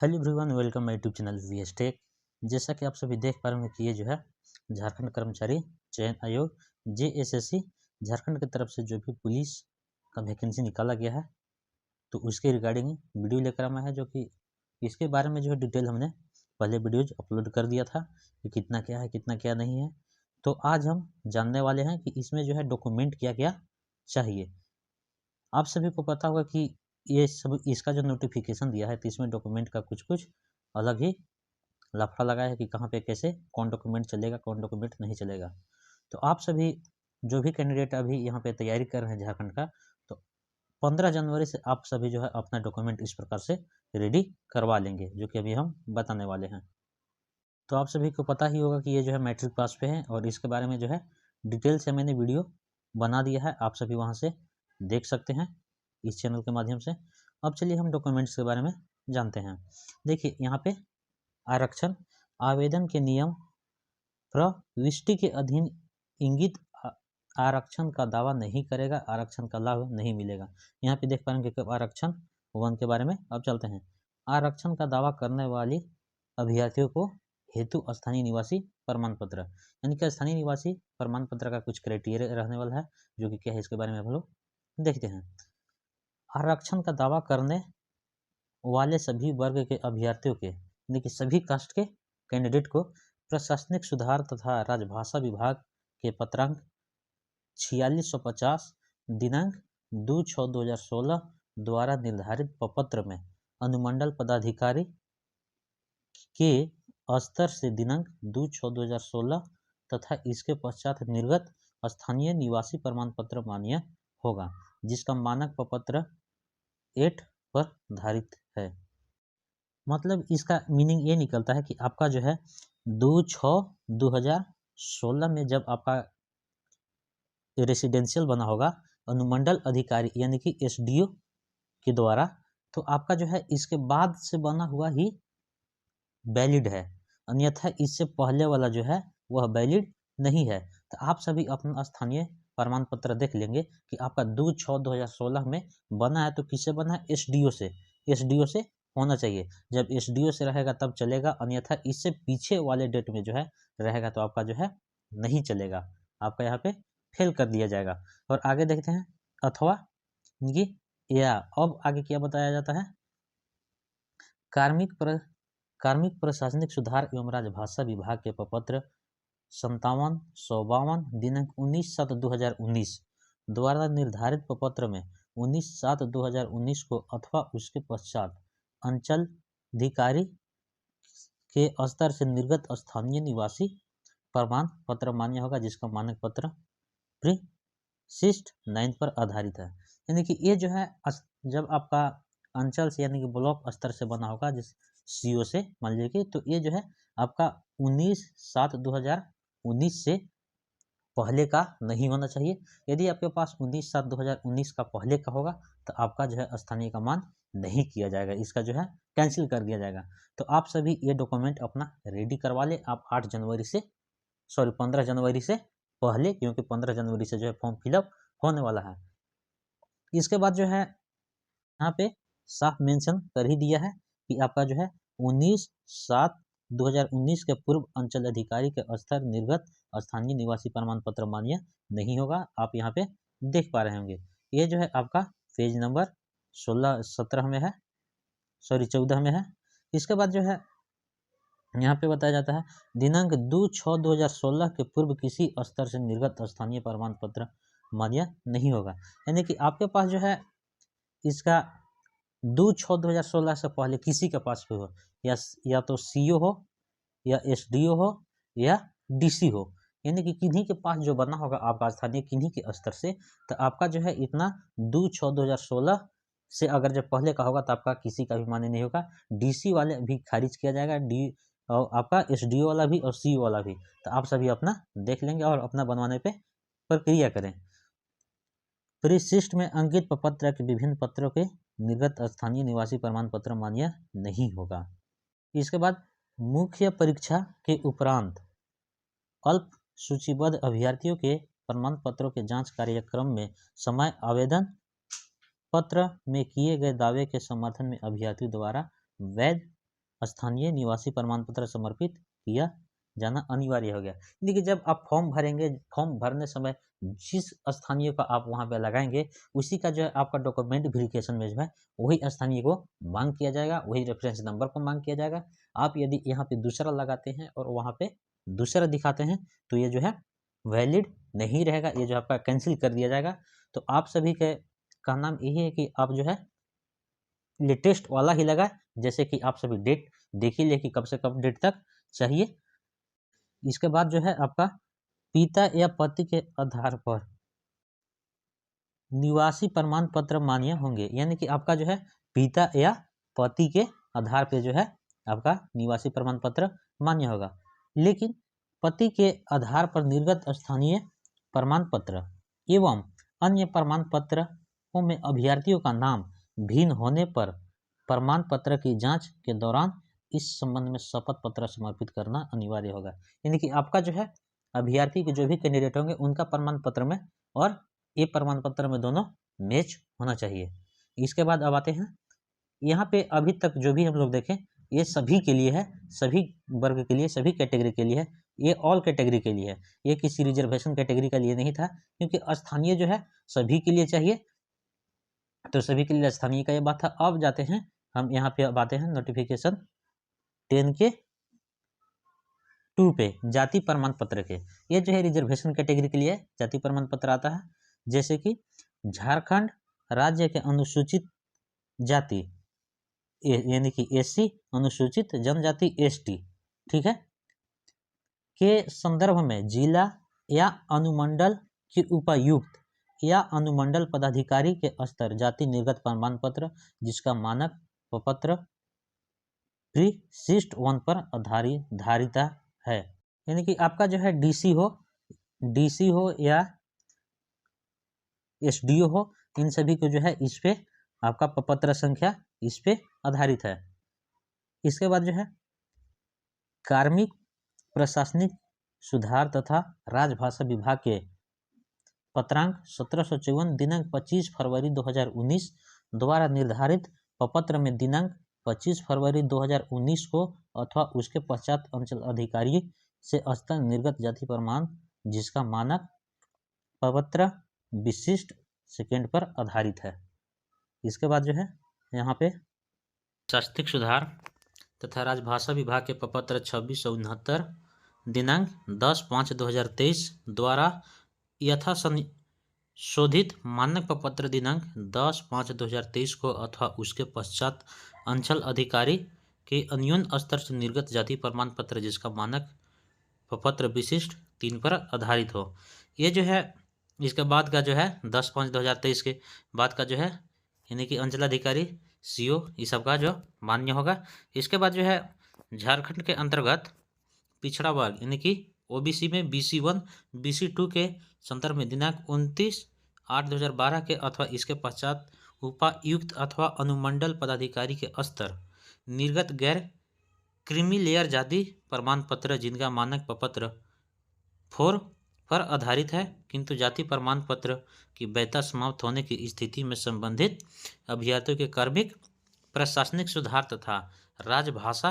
Hello everyone, welcome my YouTube channel VS tech. जैसा कि आप सभी देख पा रहे होंगे कि ये जो है झारखंड कर्मचारी चयन आयोग जेएसएससी झारखंड की तरफ से जो भी पुलिस का वैकेंसी निकाला गया है, तो उसके रिगार्डिंग वीडियो लेकर आया है। जो कि इसके बारे में जो है डिटेल हमने पहले वीडियोज अपलोड कर दिया था कि कितना क्या है, कितना क्या नहीं है। तो आज हम जानने वाले हैं कि इसमें जो है डॉक्यूमेंट क्या क्या चाहिए। आप सभी को पता होगा कि ये सब इसका जो नोटिफिकेशन दिया है, तो इसमें डॉक्यूमेंट का कुछ कुछ अलग ही लफड़ा लगा है कि कहाँ पे कैसे कौन डॉक्यूमेंट चलेगा, कौन डॉक्यूमेंट नहीं चलेगा। तो आप सभी जो भी कैंडिडेट अभी यहाँ पे तैयारी कर रहे हैं झारखंड का, तो 15 जनवरी से आप सभी जो है अपना डॉक्यूमेंट इस प्रकार से रेडी करवा लेंगे, जो कि अभी हम बताने वाले हैं। तो आप सभी को पता ही होगा कि ये जो है मैट्रिक पास पे है, और इसके बारे में जो है डिटेल से मैंने वीडियो बना दिया है, आप सभी वहाँ से देख सकते हैं इस चैनल के माध्यम से। अब चलिए हम डॉक्यूमेंट्स के बारे में जानते हैं। देखिए यहाँ पे आरक्षण आवेदन के नियम प्रविष्टि के अधीन इंगित आरक्षण का दावा नहीं करेगा, आरक्षण का लाभ नहीं मिलेगा। यहाँ पे देख पा रहे हैं कि आरक्षण 1 के बारे में अब चलते हैं। आरक्षण का दावा करने वाले अभ्यर्थियों को हेतु स्थानीय निवासी प्रमाण पत्र, यानी कि स्थानीय निवासी प्रमाण पत्र का कुछ क्राइटेरिया रहने वाला है, जो कि क्या है इसके बारे में हम लोग देखते हैं। आरक्षण का दावा करने वाले सभी वर्ग के अभ्यर्थियों के, यानी कि सभी कास्ट के कैंडिडेट को प्रशासनिक सुधार तथा राजभाषा विभाग के पत्रांक 4650 दिनांक 2/6/2016 द्वारा निर्धारित प्रपत्र में अनुमंडल पदाधिकारी के स्तर से दिनांक 2/6/2016 तथा इसके पश्चात निर्गत स्थानीय निवासी प्रमाण पत्र मान्य होगा, जिसका मानक प्रपत्र 8 पर धारित है। मतलब इसका मीनिंग ये निकलता है कि आपका जो है 2/6/2016 में जब आपका रेसिडेंशियल बना होगा अनुमंडल अधिकारी यानी कि एसडीओ के द्वारा, तो आपका जो है इसके बाद से बना हुआ ही वैलिड है, अन्यथा इससे पहले वाला जो है वह वैलिड नहीं है। तो आप सभी अपना स्थानीय प्रमाण पत्र देख लेंगे कि आपका 2/6/2016 में बना है, तो किससे बना है? एसडीओ से। एसडीओ से होना चाहिए। जब एसडीओ से रहेगा तब चलेगा, अन्यथा इससे पीछे वाले डेट में जो है रहेगा तो आपका जो है नहीं चलेगा, आपका यहाँ पे फेल कर दिया जाएगा। और आगे देखते हैं, अथवा ये या अब आगे क्या बताया जाता है? कार्मिक प्रशासनिक सुधार एवं राजभाषा विभाग के प्रपत्र 5752 दिनांक 19/7/2019 द्वारा निर्धारित प्रपत्र में 19/7/2019 को अथवा उसके पश्चात अंचल अधिकारी के स्तर से निर्गत स्थानीय निवासी प्रमाण पत्र मान्य होगा, जिसका मानक पत्र प्रीशिष्ट 9 पर आधारित है। यानी कि ये जो है जब आपका अंचल से यानी कि ब्लॉक स्तर से बना होगा, जिस सीओ से मान लीजिए कि, तो ये जो है आपका 19/7/2019 से पहले का नहीं होना चाहिए। यदि आपके पास 19/7/2019 का पहले का होगा तो आपका जो है स्थानीय का मान नहीं किया जाएगा, इसका जो है कैंसिल कर दिया जाएगा। तो आप सभी ये डॉक्यूमेंट अपना रेडी करवा ले आप 15 जनवरी से पहले, क्योंकि 15 जनवरी से जो है फॉर्म फिलअप होने वाला है। इसके बाद जो है यहाँ पे साफ मेंशन कर ही दिया है कि आपका जो है 19/7/2019 के पूर्व अंचल अधिकारी के स्तर निर्गत स्थानीय निवासी प्रमाण पत्र मान्य नहीं होगा। आप यहाँ पे देख पा रहे होंगे, ये जो है आपका पेज नंबर 17 में है, 14 में है। इसके बाद जो है यहाँ पे बताया जाता है, दिनांक 2/6/2016 के पूर्व किसी स्तर से निर्गत स्थानीय प्रमाण पत्र मान्य नहीं होगा। यानी कि आपके पास जो है इसका 2/6/2016 से पहले किसी के पास भी हो, या तो सीओ हो, या एसडीओ हो, या डीसी हो, यानी कि किन्हीं के पास जो बना होगा आपका स्थानीय किन्हीं के स्तर से, तो आपका जो है इतना 2/6/2016 से अगर जब पहले का होगा तो आपका किसी का भी मान्य नहीं होगा। डीसी वाले भी खारिज किया जाएगा, और आपका एसडीओ वाला भी और सीओ वाला भी। तो आप सभी अपना देख लेंगे और अपना बनवाने पे प्रक्रिया करें। परिशिष्ट में अंकित प्रपत्र के विभिन्न पत्रों के निर्गत स्थानीय निवासी प्रमाण पत्र मान्य नहीं होगा। इसके बाद मुख्य परीक्षा के उपरांत अल्प सूचीबद्ध अभ्यर्थियों के प्रमाण पत्रों के जांच कार्यक्रम में समय आवेदन पत्र में किए गए दावे के समर्थन में अभ्यर्थियों द्वारा वैध स्थानीय निवासी प्रमाण पत्र समर्पित किया जाना अनिवार्य हो गया। यानी कि जब आप फॉर्म भरेंगे, फॉर्म भरने समय जिस स्थानीय का आप वहाँ पे लगाएंगे, उसी का जो है आपका डॉक्यूमेंट वेरिफिकेशन में जो है वही स्थानीय को मांग किया जाएगा, वही रेफरेंस नंबर को मांग किया जाएगा। आप यदि यहाँ पे दूसरा लगाते हैं और वहाँ पे दूसरा दिखाते हैं तो ये जो है वैलिड नहीं रहेगा, ये जो आपका कैंसिल कर दिया जाएगा। तो आप सभी के का नाम यही है कि आप जो है लेटेस्ट वाला ही लगा, जैसे कि आप सभी डेट देख ही ले कि कब से कब डेट तक चाहिए। इसके बाद जो है आपका पिता या पति के आधार पर निवासी प्रमाण पत्र मान्य होंगे, यानी कि आपका जो है पिता या पति के आधार पे जो है आपका निवासी प्रमाण पत्र मान्य होगा। लेकिन पति के आधार पर निर्गत स्थानीय प्रमाण पत्र एवं अन्य प्रमाण पत्रों में अभ्यर्थियों का नाम भिन्न होने पर प्रमाण पत्र की जांच के दौरान इस संबंध में शपथ पत्र समर्पित करना अनिवार्य होगा। यानी कि आपका जो है अभ्यर्थी के जो भी कैंडिडेट होंगे उनका प्रमाण पत्र में और ये प्रमाण पत्र में दोनों मैच होना चाहिए। इसके बाद अब आते हैं यहाँ पे अभी तक जो भी हम लोग देखें ये सभी के लिए है, सभी वर्ग के लिए, सभी कैटेगरी के लिए है, ये ऑल कैटेगरी के लिए है, ये किसी रिजर्वेशन कैटेगरी के लिए नहीं था, क्योंकि स्थानीय जो है सभी के लिए चाहिए, तो सभी के लिए स्थानीय का ये बात था। अब जाते हैं हम यहाँ पे, अब आते हैं नोटिफिकेशन 10 के 2 पे जाति प्रमाण पत्र के। ये जो है रिजर्वेशन कैटेगरी के लिए जाति प्रमाण पत्र आता है, जैसे कि झारखंड राज्य के अनुसूचित जाति यानी कि एससी, अनुसूचित जनजाति एसटी, ठीक है, के संदर्भ में जिला या अनुमंडल के उपायुक्त या अनुमंडल पदाधिकारी के स्तर जाति निर्गत प्रमाण पत्र जिसका मानक प्रपत्र परिशिष्ट 1 पर आधारित है। यानी कि आपका जो है डीसी हो या एसडीओ हो, इन सभी को जो है इस पे आपका प्रपत्र संख्या इस पे आधारित है। इसके बाद जो है कार्मिक प्रशासनिक सुधार तथा राजभाषा विभाग के पत्रांक 1754 दिनांक 25 फरवरी 2019 द्वारा निर्धारित प्रपत्र में दिनांक 25 फरवरी 2019 को अथवा उसके पश्चात अंचल अधिकारी से स्तर निर्गत जाति प्रमाण जिसका मानक प्रपत्र विशिष्ट सेकेंड पर आधारित है। इसके बाद जो है यहाँ पे प्रशासनिक सुधार तथा राजभाषा विभाग के प्रपत्र 2669 दिनांक 10/5/2023 द्वारा यथा संशोधित मानक प्रपत्र दिनांक 10/5/2023 को अथवा उसके पश्चात अंचल अधिकारी के अन्यून स्तर से निर्गत जाति प्रमाण पत्र जिसका मानक प्रपत्र विशिष्ट 3 पर आधारित हो। ये जो है इसके बाद का जो है 10/5/2023 के बाद का जो है यानी कि अंचल अधिकारी सीओ ये सब का जो मान्य होगा। इसके बाद जो है झारखंड के अंतर्गत पिछड़ा वर्ग यानी कि ओबीसी में BC1 BC2 के संदर्भ में दिनांक 29/8/2012 के अथवा इसके पश्चात उपायुक्त अथवा अनुमंडल पदाधिकारी के स्तर निर्गत गैर क्रीमी लेयर जाति प्रमाण पत्र जिनका मानक प्रपत्र 4 पर आधारित है किंतु जाति प्रमाण पत्र की वैधता समाप्त होने की स्थिति में संबंधित अभ्यर्थियों के कार्मिक प्रशासनिक सुधार तथा राजभाषा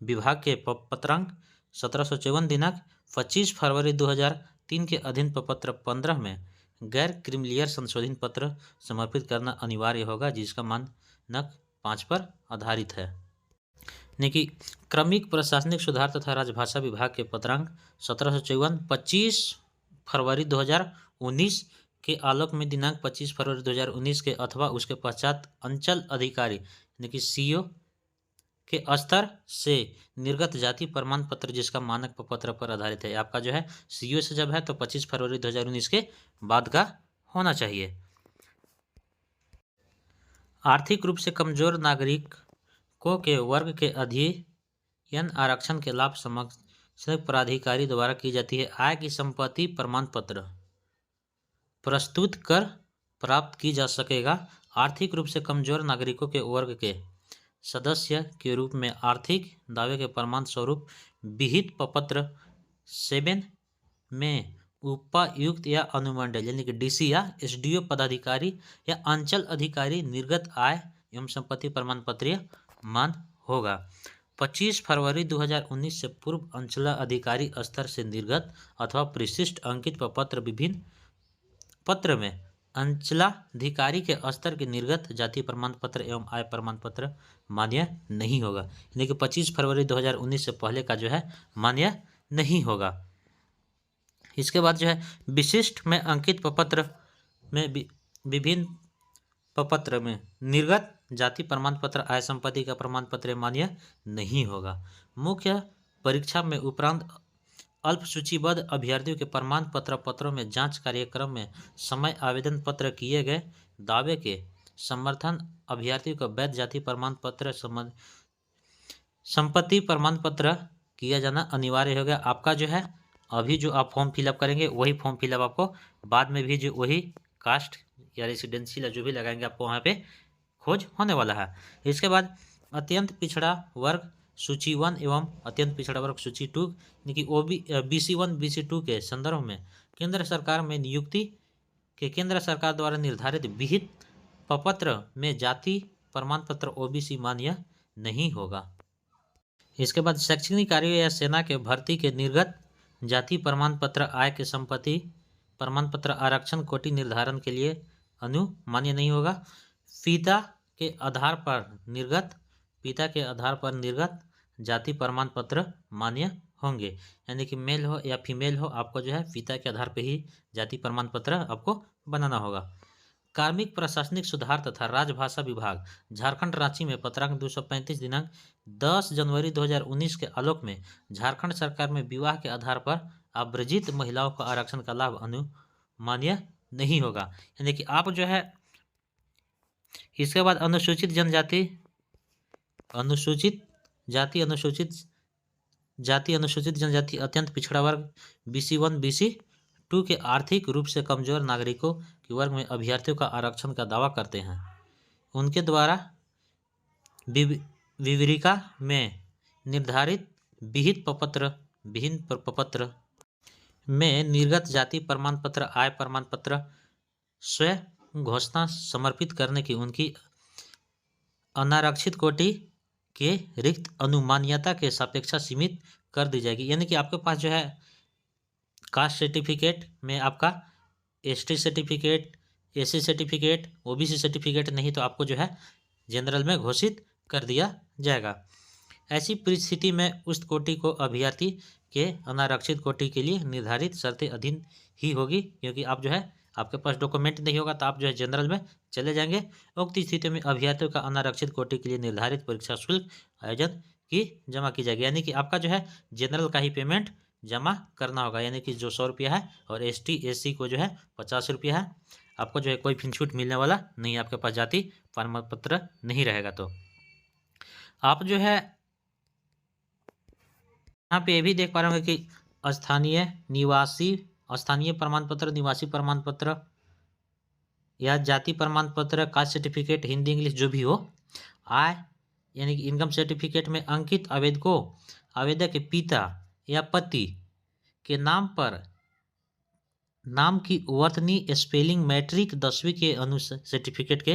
विभाग के पत्रांक 1754 दिनांक 25 फरवरी 2003 के अधीन प्रपत्र 15 में गैर क्रीमिलियर संशोधन पत्र समर्पित करना अनिवार्य होगा जिसका मानक 5 पर आधारित है। यानी कि क्रमिक प्रशासनिक सुधार तथा राजभाषा विभाग के पत्रांक 1754 25 फरवरी 2019 के आलोक में दिनांक 25 फरवरी 2019 के अथवा उसके पश्चात अंचल अधिकारी यानी कि सीओ के स्तर से निर्गत जाति प्रमाण पत्र जिसका मानक प्रपत्र पर आधारित है। आपका जो है सीओ से जब है तो 25 फरवरी 2019 के बाद का होना चाहिए। आर्थिक रूप से कमजोर नागरिकों के वर्ग के अध्ययन आरक्षण के लाभ समक्ष प्राधिकारी द्वारा की जाती है। आय की संपत्ति प्रमाण पत्र प्रस्तुत कर प्राप्त की जा सकेगा। आर्थिक रूप से कमजोर नागरिकों के वर्ग के सदस्य के रूप में आर्थिक दावे के प्रमाण स्वरूप विहित प्रपत्र 7 में उपायुक्त या अनुमंडल यानी कि डीसी या एसडीओ पदाधिकारी या अंचल अधिकारी निर्गत आय एवं संपत्ति प्रमाण पत्र मान होगा। 25 फरवरी 2019 से पूर्व अंचलाधिकारी स्तर से निर्गत अथवा परिशिष्ट अंकित प्रपत्र विभिन्न पत्र में अंचलाधिकारी के स्तर के निर्गत जाति प्रमाण पत्र एवं आय प्रमाण पत्र मान्य नहीं होगा। यानी कि 25 फरवरी 2019 से पहले का जो है मान्य नहीं होगा। इसके बाद जो है विशिष्ट में अंकित प्रपत्र में विभिन्न प्रपत्र में निर्गत जाति प्रमाण पत्र आय संपत्ति का प्रमाण पत्र मान्य नहीं होगा। मुख्य परीक्षा में उपरांत अल्प सूचीबद्ध अभ्यर्थियों के प्रमाण पत्रों में जांच कार्यक्रम में समय आवेदन पत्र किए गए दावे के समर्थन अभ्यर्थियों को वैध जाति प्रमाण पत्र संपत्ति प्रमाण पत्र किया जाना अनिवार्य हो गया। आपका जो है अभी जो आप फॉर्म फिलअप करेंगे वही फॉर्म फिलअप आपको बाद में भी जो वही कास्ट या रेसिडेंशियल जो भी लगाएंगे आपको वहाँ पे खोज होने वाला है। इसके बाद अत्यंत पिछड़ा वर्ग सूची 1 एवं अत्यंत पिछड़ा वर्ग सूची 2 यानी कि BC1 BC2 के संदर्भ में केंद्र सरकार में नियुक्ति के केंद्र सरकार द्वारा निर्धारित विहित प्रपत्र में जाति प्रमाण पत्र OBC मान्य नहीं होगा। इसके बाद शैक्षणिक कार्यों या सेना के भर्ती के निर्गत जाति प्रमाण पत्र आय के संपत्ति प्रमाण पत्र आरक्षण कोटि निर्धारण के लिए अनुमान्य नहीं होगा। पिता के आधार पर निर्गत जाति प्रमाण पत्र मान्य होंगे। यानी कि मेल हो या फीमेल हो आपको जो है पिता के आधार पर ही जाति प्रमाण पत्र आपको बनाना होगा। कार्मिक प्रशासनिक सुधार तथा राजभाषा विभाग झारखंड रांची में पत्रांक 235 दिनांक 10 जनवरी 2019 के आलोक में झारखंड सरकार में विवाह के आधार पर अवृजित महिलाओं को आरक्षण का लाभ अनुमान्य नहीं होगा। यानी कि आप जो है इसके बाद अनुसूचित जाति अनुसूचित जनजाति अत्यंत पिछड़ा वर्ग BC1 BC2 के आर्थिक रूप से कमजोर नागरिकों के वर्ग में अभ्यर्थियों का आरक्षण का दावा करते हैं। उनके द्वारा विवरिका में निर्धारित विहित प्रपत्र में निर्गत जाति प्रमाण पत्र आय प्रमाण पत्र स्वयं घोषणा समर्पित करने की उनकी अनारक्षित कोटि के रिक्त अनुमान्यता के सापेक्षा सीमित कर दी जाएगी। यानी कि आपके पास जो है कास्ट सर्टिफिकेट में आपका ST certificate SC certificate OBC certificate नहीं तो आपको जो है जनरल में घोषित कर दिया जाएगा। ऐसी परिस्थिति में उस कोटि को अभ्यर्थी के अनारक्षित कोटि के लिए निर्धारित शर्तें अधीन ही होगी, क्योंकि आप जो है आपके पास डॉक्यूमेंट नहीं होगा तो आप जो है जनरल में चले जाएंगे। उक्त स्थिति में अभ्यर्थियों का अनारक्षित कोटि के लिए निर्धारित परीक्षा शुल्क आयोजन की जमा की जाएगी। यानी कि आपका जो है जनरल का ही पेमेंट जमा करना होगा, यानी कि जो 100 रुपया है और ST SC को जो है 50 रुपया है। आपको जो है कोई फिर छूट मिलने वाला नहीं, आपके पास जाति प्रमाण पत्र नहीं रहेगा। तो आप जो है यहाँ पे ये भी देख पा रहे होंगे कि स्थानीय प्रमाण पत्र, निवासी प्रमाण पत्र या जाति प्रमाण पत्र, कास्ट सर्टिफिकेट, हिंदी इंग्लिश जो भी हो, आय यानी कि इनकम सर्टिफिकेट में अंकित आवेदक के पिता या पति के नाम पर नाम की वर्तनी स्पेलिंग मैट्रिक 10वीं के सर्टिफिकेट के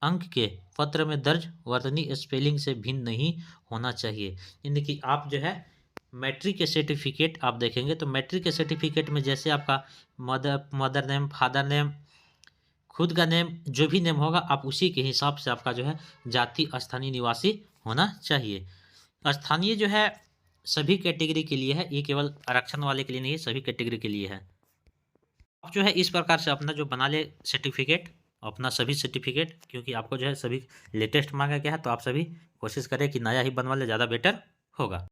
अंक के पत्र में दर्ज वर्तनी स्पेलिंग से भिन्न नहीं होना चाहिए। यानी कि आप जो है मैट्रिक के सर्टिफिकेट आप देखेंगे तो मैट्रिक के सर्टिफिकेट में जैसे आपका मदर नेम, फादर नेम, खुद का नेम, जो भी नेम होगा आप उसी के हिसाब से आपका जो है जाति स्थानीय निवासी होना चाहिए। स्थानीय जो है सभी कैटेगरी के लिए है, ये केवल आरक्षण वाले के लिए नहीं है, सभी कैटेगरी के लिए है। आप जो है इस प्रकार से अपना जो बना ले सर्टिफिकेट, अपना सभी सर्टिफिकेट, क्योंकि आपको जो है सभी लेटेस्ट मांगा गया है तो आप सभी कोशिश करें कि नया ही बनवा ले, ज़्यादा बेटर होगा।